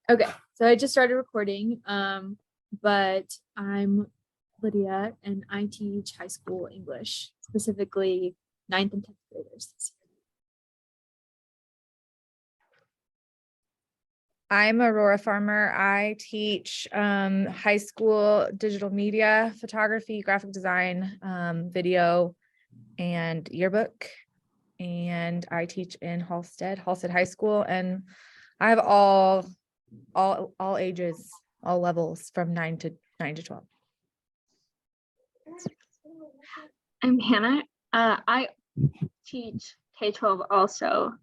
Okay, so I just started recording, but I'm Lydia and I teach high school English, specifically 9th and 10th graders this year. I'm Aurora Farmer. I teach high school digital media, photography, graphic design, video, and yearbook. And I teach in Halstead High School, and I have all ages, all levels from 9 to 12. I'm Hannah. I teach K-12 also,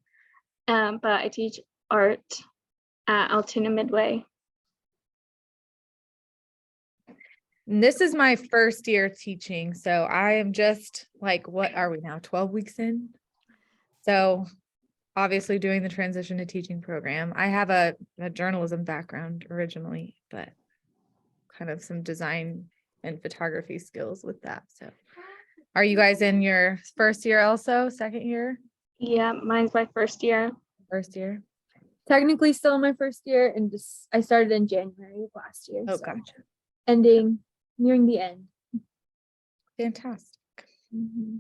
but I teach art at Altoona Midway. And this is my first year teaching, so I am just like, what are we now, 12 weeks in? So obviously doing the transition to teaching program. I have a journalism background originally, but kind of some design and photography skills with that. So are you guys in your first year also, second year? Yeah, mine's my first year. First year. Technically still in my first year, and just I started in January of last year. Oh, so gotcha. Nearing the end. Fantastic. Mm-hmm.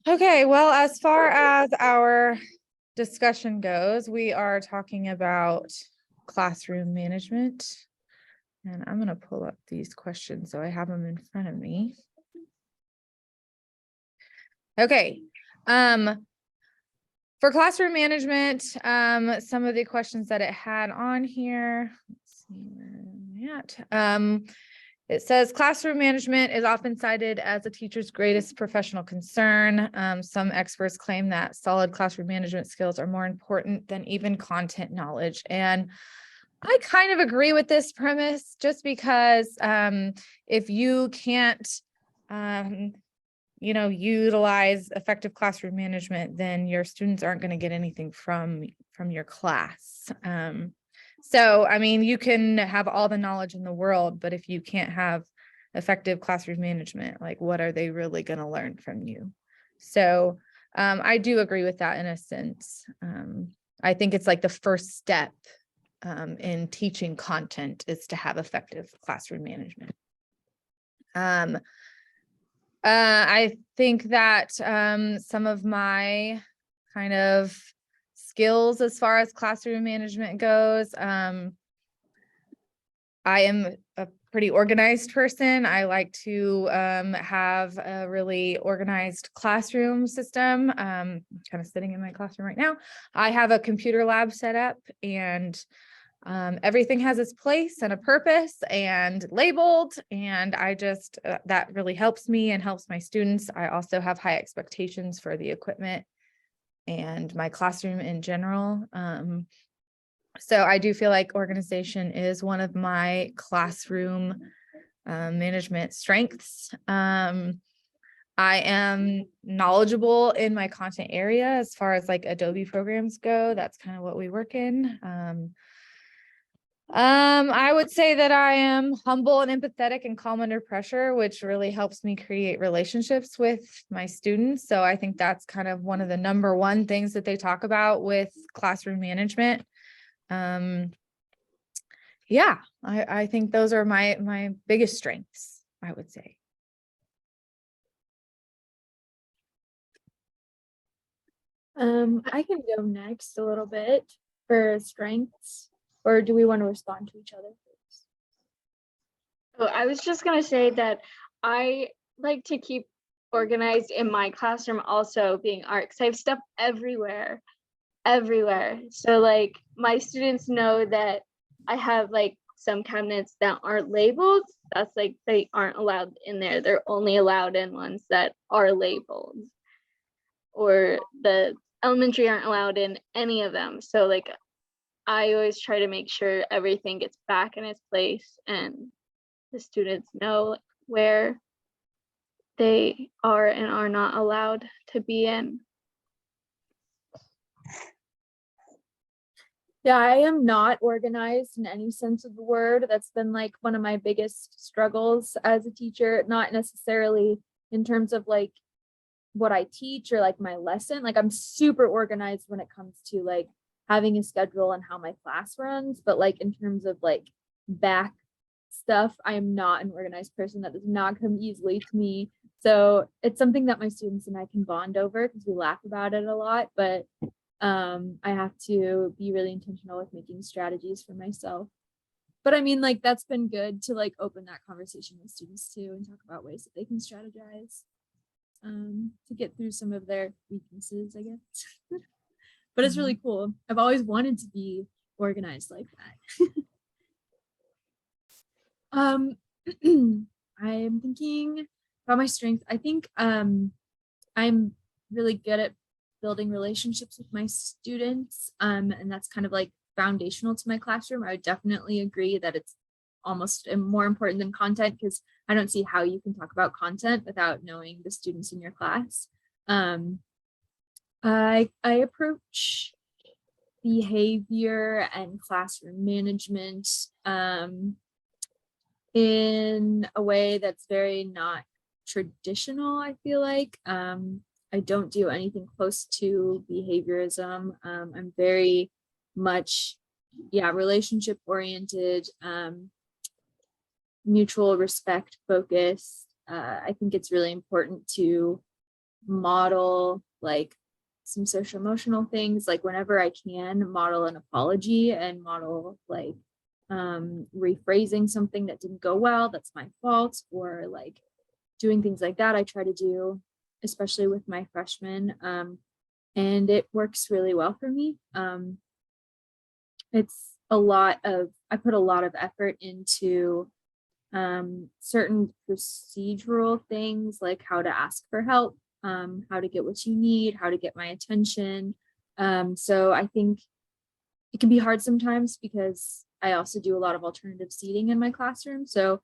Okay, well, as far as our discussion goes, we are talking about classroom management. And I'm going to pull up these questions so I have them in front of me. Okay. For classroom management, some of the questions that it had on here. Let's see where I'm at. It says classroom management is often cited as a teacher's greatest professional concern. Some experts claim that solid classroom management skills are more important than even content knowledge. And I kind of agree with this premise, just because if you can't, utilize effective classroom management, then your students aren't going to get anything from your class. So, I mean, you can have all the knowledge in the world, but if you can't have effective classroom management, like what are they really going to learn from you? So I do agree with that in a sense. I think it's like the first step in teaching content is to have effective classroom management. I think that some of my kind of skills as far as classroom management goes, I am a pretty organized person. I like to have a really organized classroom system. I'm kind of sitting in my classroom right now. I have a computer lab set up, and everything has its place and a purpose and labeled, and I just that really helps me and helps my students. I also have high expectations for the equipment and my classroom in general. So I do feel like organization is one of my classroom management strengths. I am knowledgeable in my content area as far as like Adobe programs go. That's kind of what we work in. I would say that I am humble and empathetic and calm under pressure, which really helps me create relationships with my students. So I think that's kind of one of the number one things that they talk about with classroom management. Yeah, I think those are my biggest strengths, I would say. I can go next a little bit for strengths, or do we want to respond to each other first? Oh, I was just gonna say that I like to keep organized in my classroom also, being art, because I have stuff everywhere. So like my students know that I have like some cabinets that aren't labeled. That's like they aren't allowed in there. They're only allowed in ones that are labeled. Or the elementary aren't allowed in any of them. So like I always try to make sure everything gets back in its place and the students know where they are and are not allowed to be in. Yeah, I am not organized in any sense of the word. That's been like one of my biggest struggles as a teacher, not necessarily in terms of like what I teach or like my lesson. Like I'm super organized when it comes to like having a schedule and how my class runs, but like in terms of like back stuff, I am not an organized person. That does not come easily to me. So it's something that my students and I can bond over because we laugh about it a lot, but I have to be really intentional with making strategies for myself. But I mean, like, that's been good to like open that conversation with students too and talk about ways that they can strategize to get through some of their weaknesses, I guess. But it's really cool. I've always wanted to be organized like that. I'm thinking about my strengths. I think I'm really good at building relationships with my students. And that's kind of like foundational to my classroom. I would definitely agree that it's almost more important than content, because I don't see how you can talk about content without knowing the students in your class. I approach behavior and classroom management in a way that's very not traditional, I feel like. I don't do anything close to behaviorism. I'm very much, relationship oriented, mutual respect focused. I think it's really important to model like some social emotional things, like whenever I can model an apology and model like rephrasing something that didn't go well, that's my fault, or like doing things like that. I try to do, especially with my freshmen, and it works really well for me. It's a lot of, I put a lot of effort into certain procedural things, like how to ask for help, how to get what you need, how to get my attention. So I think it can be hard sometimes because I also do a lot of alternative seating in my classroom. So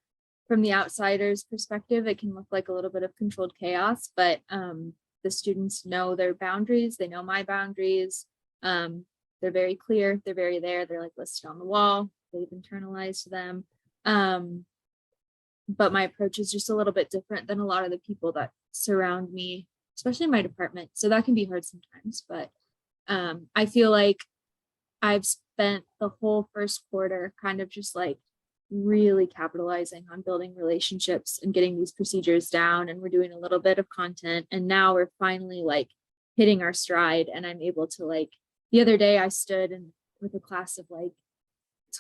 from the outsider's perspective, it can look like a little bit of controlled chaos, but the students know their boundaries. They know my boundaries. They're very clear. They're very there. They're like listed on the wall. They've internalized them. But my approach is just a little bit different than a lot of the people that surround me, especially in my department. So that can be hard sometimes, but I feel like I've spent the whole first quarter kind of just like really capitalizing on building relationships and getting these procedures down, and we're doing a little bit of content, and now we're finally like hitting our stride, and I'm able to, like, the other day I stood with a class of like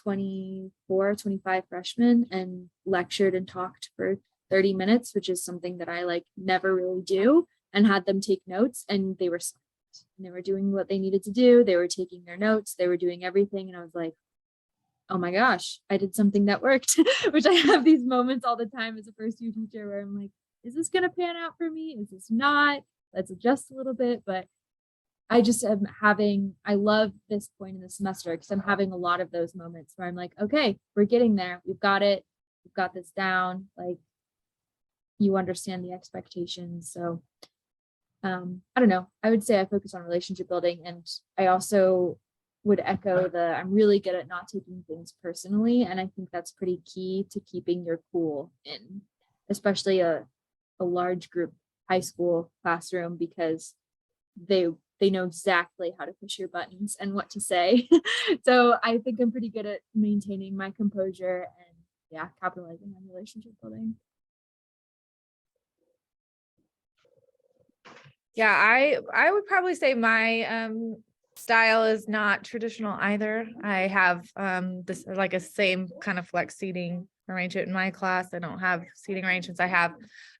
25 freshmen and lectured and talked for 30 minutes, which is something that I like never really do, and had them take notes, and they were silent. And they were doing what they needed to do. They were taking their notes. They were doing everything. And I was like, oh my gosh, I did something that worked, which I have these moments all the time as a first year teacher where I'm like, is this going to pan out for me? Is this not? Let's adjust a little bit. But I just am I love this point in the semester because I'm having a lot of those moments where I'm like, okay, we're getting there. We've got it. We've got this down. Like, you understand the expectations. So I don't know. I would say I focus on relationship building, and I also would echo I'm really good at not taking things personally. And I think that's pretty key to keeping your cool in, especially a large group high school classroom, because they know exactly how to push your buttons and what to say. So I think I'm pretty good at maintaining my composure and capitalizing on relationship building. Yeah, I would probably say my style is not traditional either. I have this like a same kind of flex seating arrangement in my class. I don't have seating arrangements. I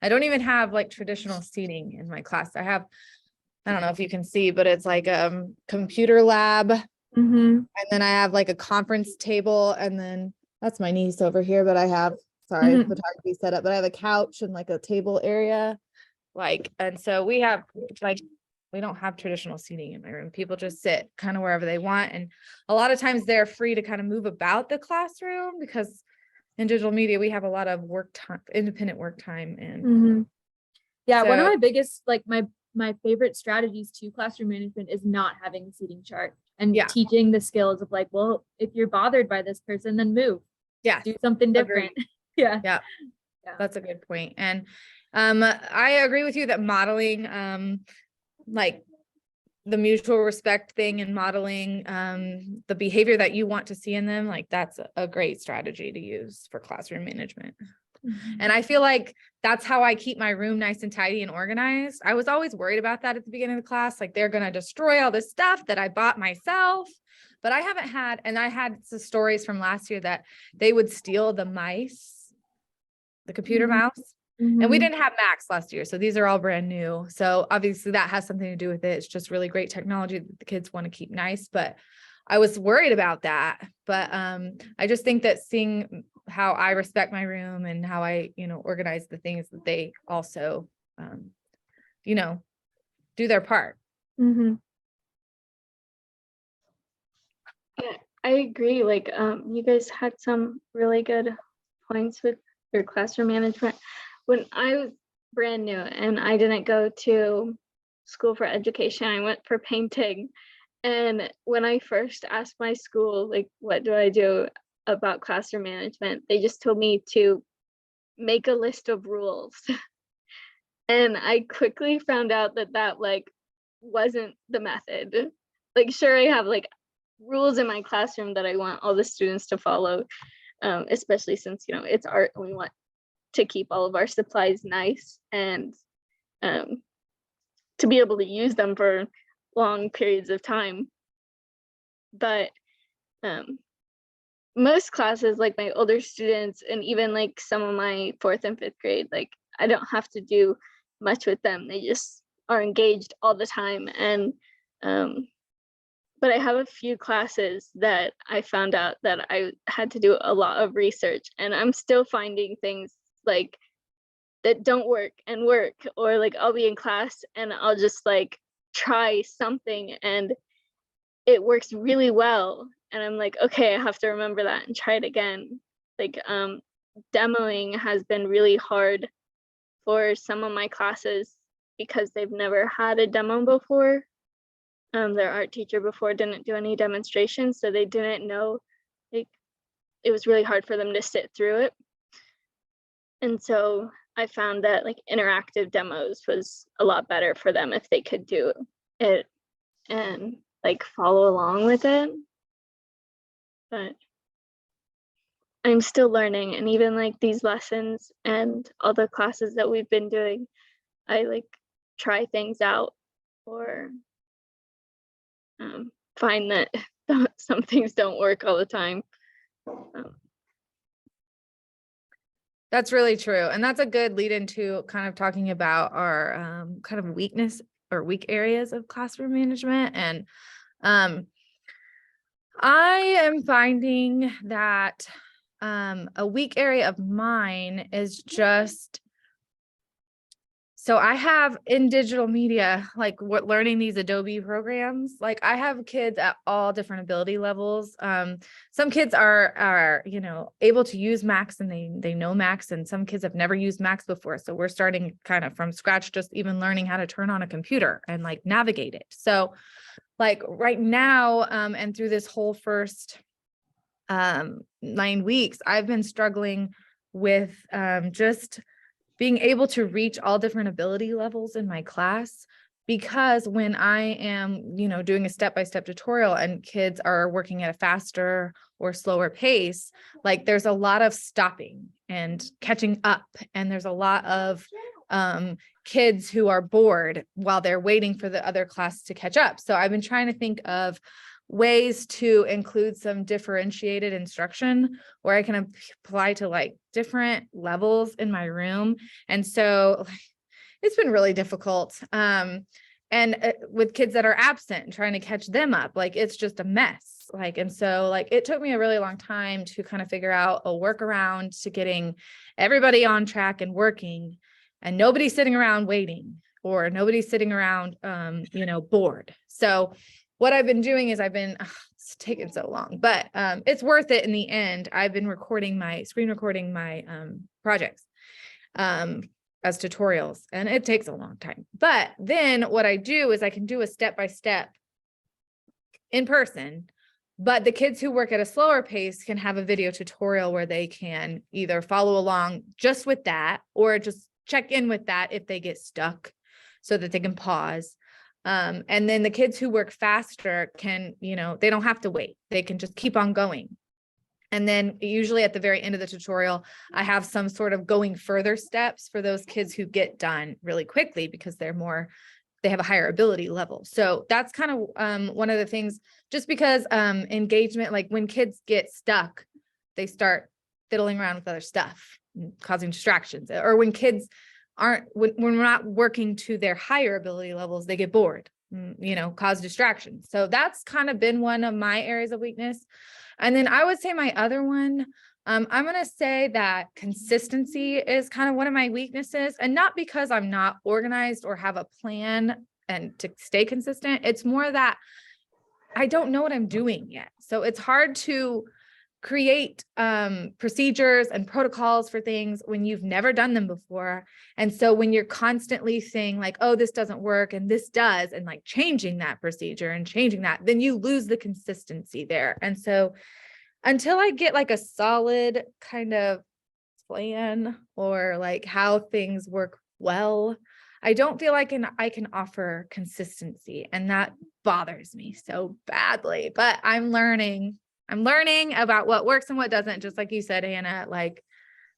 don't even have like traditional seating in my class. I don't know if you can see, but it's like a computer lab. And then I have like a conference table, and then that's my niece over here, but I have, photography set up, but I have a couch and like a table area. And so we don't have traditional seating in my room. People just sit kind of wherever they want. And a lot of times they're free to kind of move about the classroom, because in digital media, we have a lot of work time, independent work time. And one of my biggest, like my favorite strategies to classroom management is not having a seating chart and teaching the skills of like, well, if you're bothered by this person, then move. Yeah. Do something different. Yeah. That's a good point. And I agree with you that modeling like the mutual respect thing and modeling the behavior that you want to see in them, like that's a great strategy to use for classroom management. And I feel like that's how I keep my room nice and tidy and organized. I was always worried about that at the beginning of the class, like they're going to destroy all this stuff that I bought myself. But I haven't had, and I had some stories from last year that they would steal the mice, the computer mouse. And we didn't have Macs last year, so these are all brand new. So obviously that has something to do with it. It's just really great technology that the kids want to keep nice, but I was worried about that. But I just think that seeing how I respect my room and how I, organize the things that they also, do their part. Yeah, I agree. Like, you guys had some really good points with your classroom management. When I was brand new and I didn't go to school for education, I went for painting. And when I first asked my school, like, what do I do about classroom management, they just told me to make a list of rules. And I quickly found out that like wasn't the method. Like, sure, I have like rules in my classroom that I want all the students to follow, especially since, it's art and we want to keep all of our supplies nice and to be able to use them for long periods of time. But most classes, like my older students and even like some of my 4th and 5th grade, like I don't have to do much with them. They just are engaged all the time. And but I have a few classes that I found out that I had to do a lot of research, and I'm still finding things like that don't work, or like I'll be in class and I'll just like try something and it works really well. And I'm like, okay, I have to remember that and try it again. Like demoing has been really hard for some of my classes because they've never had a demo before. Their art teacher before didn't do any demonstrations, so they didn't know, like, it was really hard for them to sit through it. And so I found that like interactive demos was a lot better for them if they could do it and like follow along with it. But I'm still learning, and even like these lessons and all the classes that we've been doing, I like try things out or find that some things don't work all the time. That's really true. And that's a good lead into kind of talking about our kind of weakness or weak areas of classroom management. And I am finding that a weak area of mine is just, so I have in digital media, like learning these Adobe programs, like I have kids at all different ability levels. Some kids are, able to use Macs and they know Macs, and some kids have never used Macs before. So we're starting kind of from scratch, just even learning how to turn on a computer and like navigate it. So like right now, and through this whole first 9 weeks, I've been struggling with just being able to reach all different ability levels in my class, because when I am, doing a step-by-step tutorial and kids are working at a faster or slower pace, like there's a lot of stopping and catching up. And there's a lot of kids who are bored while they're waiting for the other class to catch up. So I've been trying to think of ways to include some differentiated instruction where I can apply to like different levels in my room. And so it's been really difficult. And with kids that are absent and trying to catch them up, like it's just a mess. Like, and so like, it took me a really long time to kind of figure out a workaround to getting everybody on track and working, and nobody sitting around waiting, or nobody sitting around, bored. So what I've been doing is it's taken so long, but it's worth it in the end. I've been screen recording my projects as tutorials, and it takes a long time. But then what I do is I can do a step-by-step in person, but the kids who work at a slower pace can have a video tutorial where they can either follow along just with that, or just check in with that if they get stuck so that they can pause. And then the kids who work faster can, they don't have to wait. They can just keep on going. And then usually at the very end of the tutorial, I have some sort of going further steps for those kids who get done really quickly because they have a higher ability level. So that's kind of one of the things, just because engagement, like when kids get stuck, they start fiddling around with other stuff, causing distractions. Or when kids when we're not working to their higher ability levels, they get bored, cause distractions. So that's kind of been one of my areas of weakness. And then I would say my other one, I'm going to say that consistency is kind of one of my weaknesses, and not because I'm not organized or have a plan and to stay consistent. It's more that I don't know what I'm doing yet. So it's hard to create procedures and protocols for things when you've never done them before. And so when you're constantly saying like, oh, this doesn't work and this does, and like changing that procedure and changing that, then you lose the consistency there. And so until I get like a solid kind of plan or like how things work well, I don't feel like I can offer consistency, and that bothers me so badly. But I'm learning about what works and what doesn't. Just like you said, Hannah, like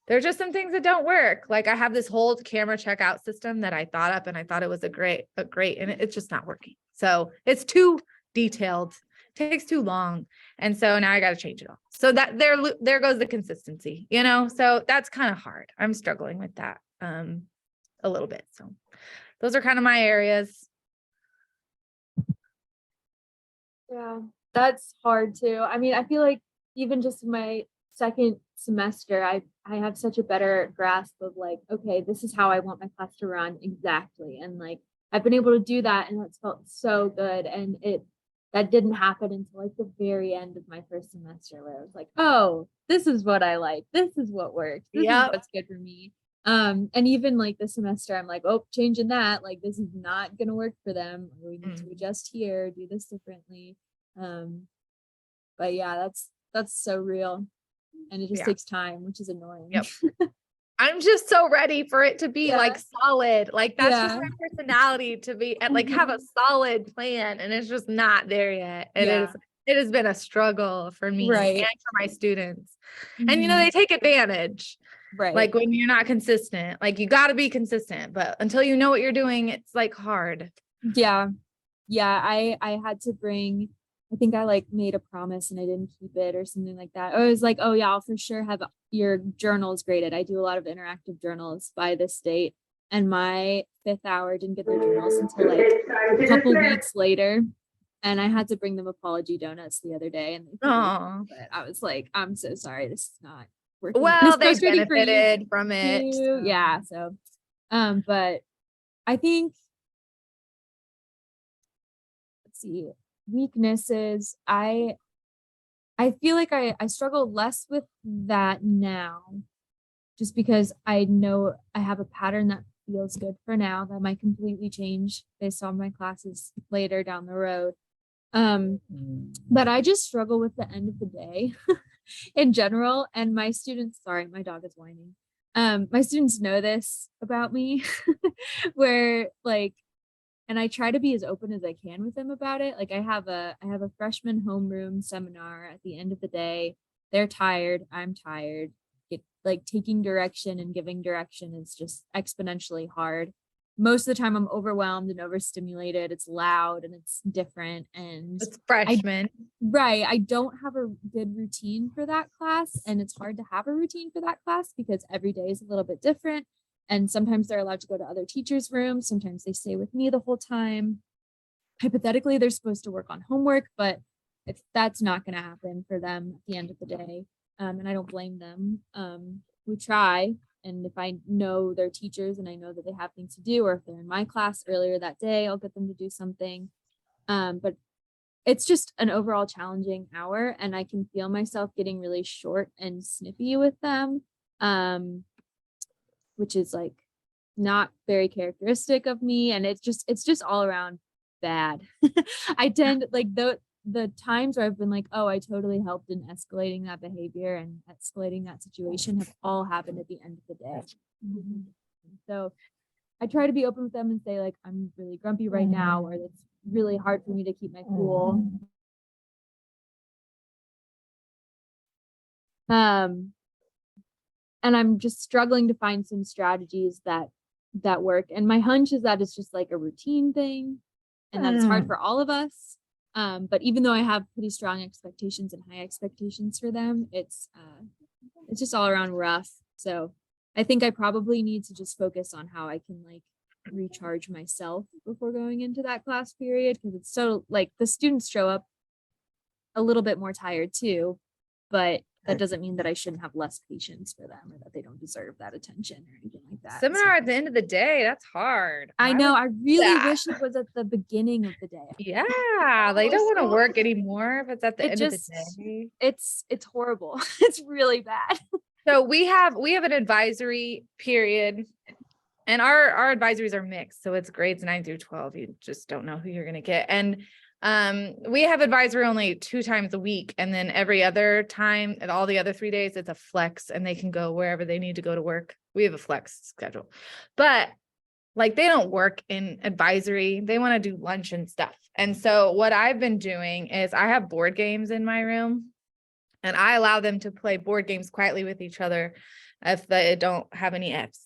there's just some things that don't work. Like I have this whole camera checkout system that I thought up and I thought it was a great, and it's just not working. So it's too detailed, takes too long. And so now I got to change it all. So that there goes the consistency, so that's kind of hard. I'm struggling with that a little bit. So those are kind of my areas. Yeah, that's hard too. I mean, I feel like even just in my second semester, I have such a better grasp of like, okay, this is how I want my class to run exactly. And like, I've been able to do that, and it's felt so good. And that didn't happen until like the very end of my first semester, where I was like, oh, this is what I like. This is what works. This is what's good for me. And even like this semester, I'm like, oh, changing that, like this is not gonna work for them. We need to adjust here, do this differently. But yeah, that's so real, and it just takes time, which is annoying. Yep. I'm just so ready for it to be like solid. Like that's just my personality, to be and like have a solid plan, and it's just not there yet. And it has been a struggle for me and for my students. And they take advantage. Right. Like when you're not consistent, like you got to be consistent, but until you know what you're doing, it's like hard. Yeah. I had to bring, I think I like made a promise and I didn't keep it or something like that. I was like, oh yeah, I'll for sure have your journals graded. I do a lot of interactive journals by this date, and my 5th hour didn't get their journals until like a couple weeks later. And I had to bring them apology donuts the other day, and but I was like, I'm so sorry, this is not working. Well, they benefited from it. Yeah. So, but I think, let's see, weaknesses. I feel like I struggle less with that now, just because I know I have a pattern that feels good for now that might completely change based on my classes later down the road. But I just struggle with the end of the day in general. And my students, sorry, my dog is whining. My students know this about me, where like, and I try to be as open as I can with them about it. Like I have a freshman homeroom seminar at the end of the day. They're tired. I'm tired. Like taking direction and giving direction is just exponentially hard. Most of the time I'm overwhelmed and overstimulated. It's loud and it's different. And it's freshman. I don't have a good routine for that class. And it's hard to have a routine for that class because every day is a little bit different. And sometimes they're allowed to go to other teachers' rooms. Sometimes they stay with me the whole time. Hypothetically, they're supposed to work on homework, but if that's not going to happen for them at the end of the day, and I don't blame them. We try. And if I know their teachers and I know that they have things to do, or if they're in my class earlier that day, I'll get them to do something. But it's just an overall challenging hour, and I can feel myself getting really short and snippy with them, which is like not very characteristic of me. And it's just all around bad. I tend like the times where I've been like, oh, I totally helped in escalating that behavior and escalating that situation have all happened at the end of the day. So I try to be open with them and say like, I'm really grumpy right now, or it's really hard for me to keep my cool. And I'm just struggling to find some strategies that work. And my hunch is that it's just like a routine thing and that it's hard for all of us. But even though I have pretty strong expectations and high expectations for them, it's just all around rough. So I think I probably need to just focus on how I can like recharge myself before going into that class period, because it's so like the students show up a little bit more tired too, but that doesn't mean that I shouldn't have less patience for them or that they don't deserve that attention or anything like that. Seminar at the end of the day, that's hard. I know. I really that. wish it was at the beginning of the day. Yeah, they don't want to work anymore if it's at the It end just- of the day. It's horrible. It's really bad. So we have an advisory period, and our advisories are mixed. So it's grades 9 through 12. You just don't know who you're gonna get. And we have advisory only 2 times a week, and then every other time and all the other 3 days it's a flex, and they can go wherever they need to go to work. We have a flex schedule, but like they don't work in advisory. They want to do lunch and stuff. And so what I've been doing is I have board games in my room, and I allow them to play board games quietly with each other if they don't have any Fs.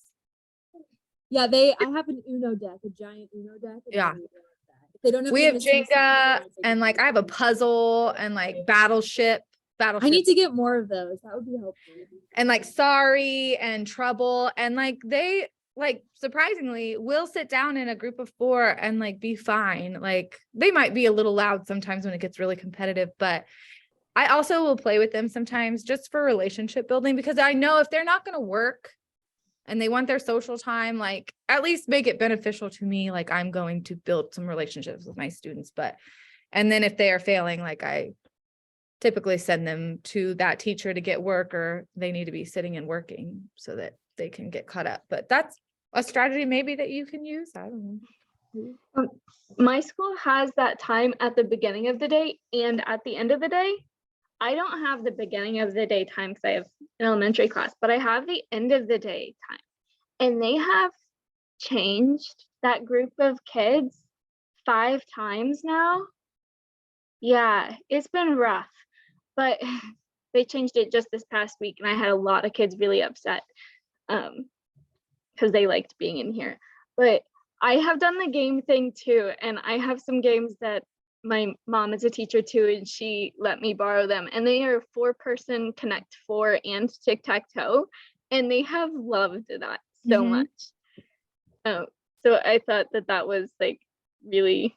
Yeah, I have an Uno deck, a giant Uno deck. and Yeah. I really like that. If they don't have We have anything to say, Jenga, it's and like I have a puzzle and like battleship I need to get more of those. That would be helpful. and like sorry and trouble, and like they like surprisingly will sit down in a group of 4 and like be fine. Like they might be a little loud sometimes when it gets really competitive, but I also will play with them sometimes just for relationship building, because I know if they're not going to work and they want their social time, like at least make it beneficial to me. Like I'm going to build some relationships with my students, and then if they are failing, like I typically send them to that teacher to get work, or they need to be sitting and working so that they can get caught up. But that's a strategy maybe that you can use. I don't know. My school has that time at the beginning of the day and at the end of the day. I don't have the beginning of the day time because I have an elementary class, but I have the end of the day time. And they have changed that group of kids 5 times now. Yeah, it's been rough, but they changed it just this past week, and I had a lot of kids really upset because they liked being in here. But I have done the game thing too, and I have some games that my mom is a teacher too, and she let me borrow them, and they are 4-person Connect 4 and tic-tac-toe, and they have loved that so much. So I thought that was like really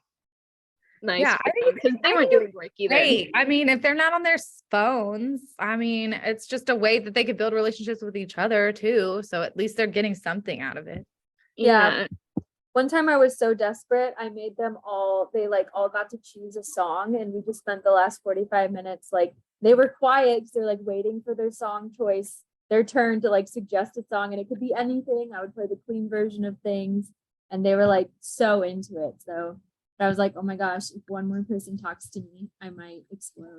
nice, Yeah, for them, because they weren't doing work either. Right. I mean, if they're not on their phones, I mean, it's just a way that they could build relationships with each other too. So at least they're getting something out of it. Yeah. One time I was so desperate, I made them they like all got to choose a song, and we just spent the last 45 minutes, like they were quiet because they're like waiting for their song choice, their turn to like suggest a song, and it could be anything. I would play the clean version of things, and they were like so into it. So I was like, oh my gosh, if one more person talks to me, I might explode.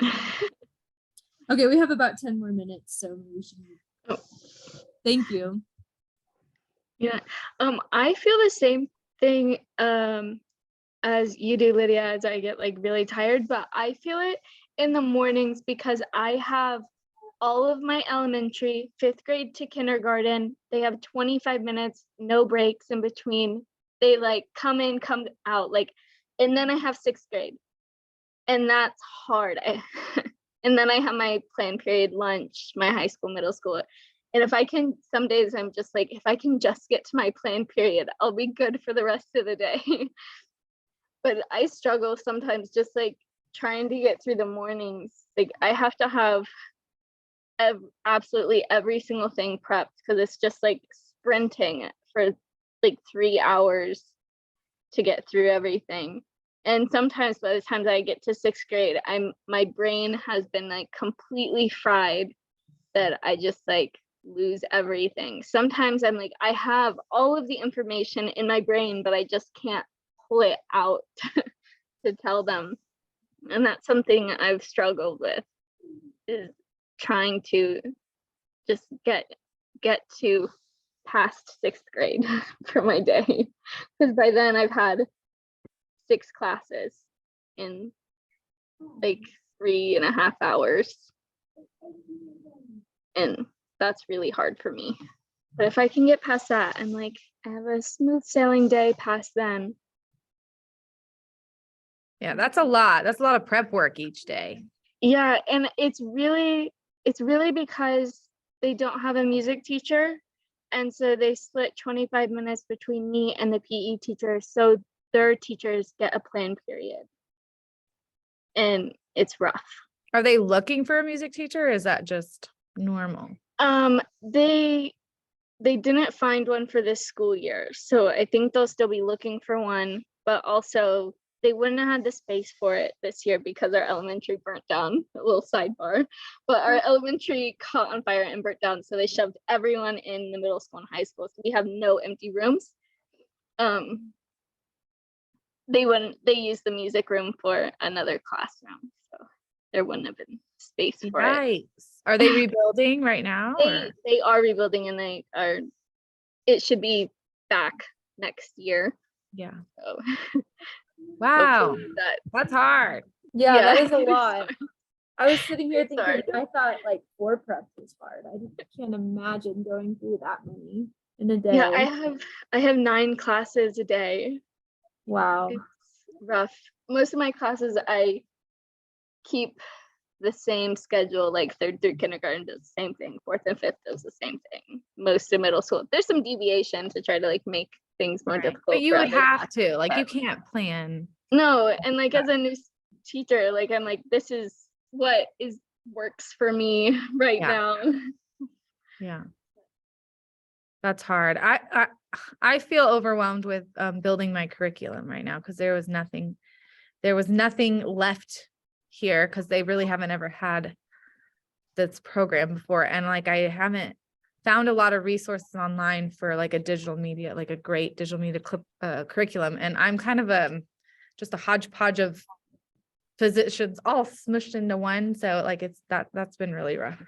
Okay, we have about 10 more minutes, so we should. Oh. Thank you. Yeah, I feel the same thing as you do, Lydia, as I get like really tired, but I feel it in the mornings because I have all of my elementary 5th grade to kindergarten. They have 25 minutes, no breaks in between. They like come in, come out, like, and then I have 6th grade, and that's hard. And then I have my planned period lunch, my high school, middle school. And if I can, some days I'm just like, if I can just get to my planned period, I'll be good for the rest of the day. But I struggle sometimes just like trying to get through the mornings. Like I have to have absolutely every single thing prepped, because it's just like sprinting for like 3 hours to get through everything. And sometimes by the time I get to 6th grade, my brain has been like completely fried, that I just like lose everything. Sometimes I'm like, I have all of the information in my brain, but I just can't pull it out to tell them. And that's something I've struggled with, is trying to just get to past 6th grade for my day, because by then I've had 6 classes in like 3.5 hours, and that's really hard for me. But if I can get past that and like I have a smooth sailing day past then. Yeah, that's a lot. That's a lot of prep work each day. Yeah, and it's really because they don't have a music teacher, and so they split 25 minutes between me and the PE teacher, so their teachers get a planned period, and it's rough. Are they looking for a music teacher, or is that just normal? They didn't find one for this school year, so I think they'll still be looking for one, but also they wouldn't have had the space for it this year because our elementary burnt down. A little sidebar, but our elementary caught on fire and burnt down, so they shoved everyone in the middle school and high school, so we have no empty rooms. They used the music room for another classroom, so there wouldn't have been space for it. Are they rebuilding right now? They are rebuilding, and it should be back next year. Yeah. So Wow. hopefully That's hard. Yeah, that is a it's lot. hard. I was sitting here It's thinking, hard. I thought like 4 preps was hard. I can't imagine going through that many in a day. Yeah, I have 9 classes a day. Wow. It's rough. Most of my classes I keep the same schedule, like 3rd through kindergarten does the same thing, 4th and 5th does the same thing. Most of middle school, there's some deviation to try to like make things more difficult. But you for would other have classes, to, like, but you can't plan. no, and like as a new teacher, like I'm like, this is what works for me right now. Yeah. That's hard. I feel overwhelmed with building my curriculum right now, because there was nothing left here, because they really haven't ever had this program before, and like I haven't found a lot of resources online for like a digital media, like a great digital media curriculum, and I'm kind of just a hodgepodge of positions all smushed into one, so like that's been really rough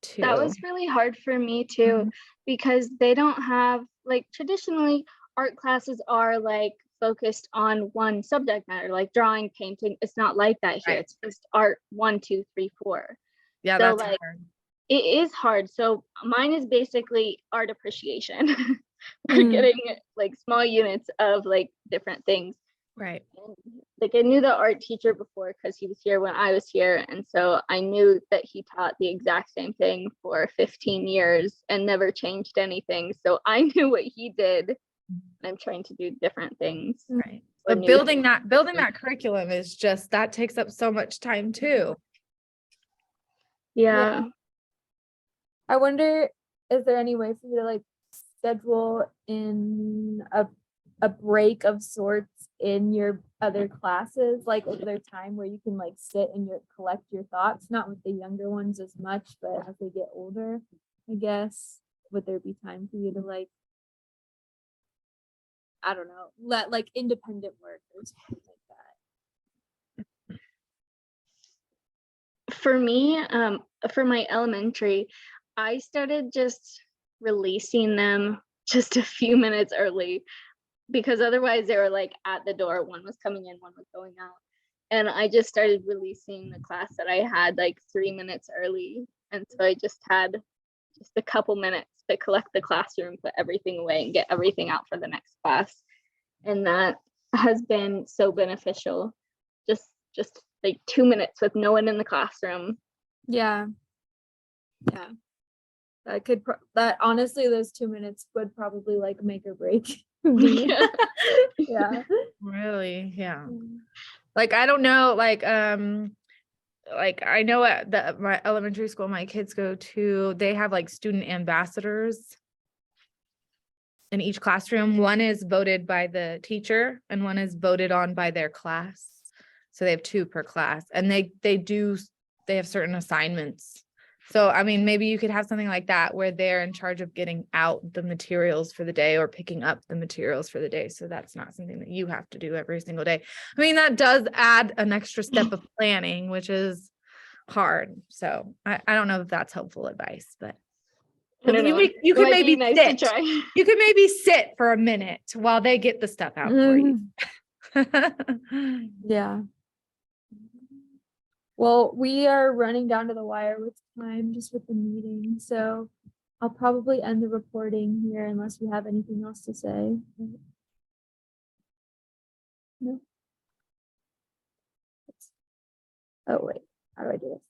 too. That was really hard for me too, because they don't have, like, traditionally art classes are like focused on one subject matter, like drawing, painting. It's not like that here. Right. It's just art 1, 2, 3, 4. Yeah, So that's like hard. it is hard. So mine is basically art appreciation. We're getting like small units of like different things. Right. And, like I knew the art teacher before because he was here when I was here, and so I knew that he taught the exact same thing for 15 years and never changed anything. So I knew what he did. I'm trying to do different things. Right. But building that curriculum is just, that takes up so much time too. Yeah. I wonder, is there any way for you to like schedule in a break of sorts in your other classes, like other time where you can like sit and collect your thoughts, not with the younger ones as much, but as they get older, I guess, would there be time for you to like, I don't know, let like independent work or something like that? For me, for my elementary, I started just releasing them just a few minutes early, because otherwise they were like at the door. One was coming in, one was going out. And I just started releasing the class that I had like 3 minutes early. And so I just had just a couple minutes to collect the classroom, put everything away, and get everything out for the next class. And that has been so beneficial. Just like 2 minutes with no one in the classroom. Yeah. That honestly, those 2 minutes would probably like make or break me. Yeah. Really? Yeah. Like, I don't know, like I know at my elementary school my kids go to, they have like student ambassadors in each classroom. One is voted by the teacher and one is voted on by their class. So they have 2 per class, and they have certain assignments. So, I mean, maybe you could have something like that where they're in charge of getting out the materials for the day or picking up the materials for the day. So that's not something that you have to do every single day. I mean, that does add an extra step of planning, which is hard. So I don't know if that's helpful advice, but I don't know. You It could might be maybe nice to sit. try. You could maybe sit for a minute while they get the stuff out for you. Yeah. Well, we are running down to the wire with time, just with the meeting, so I'll probably end the recording here unless we have anything else to say. No. Oh, wait, how do I do this?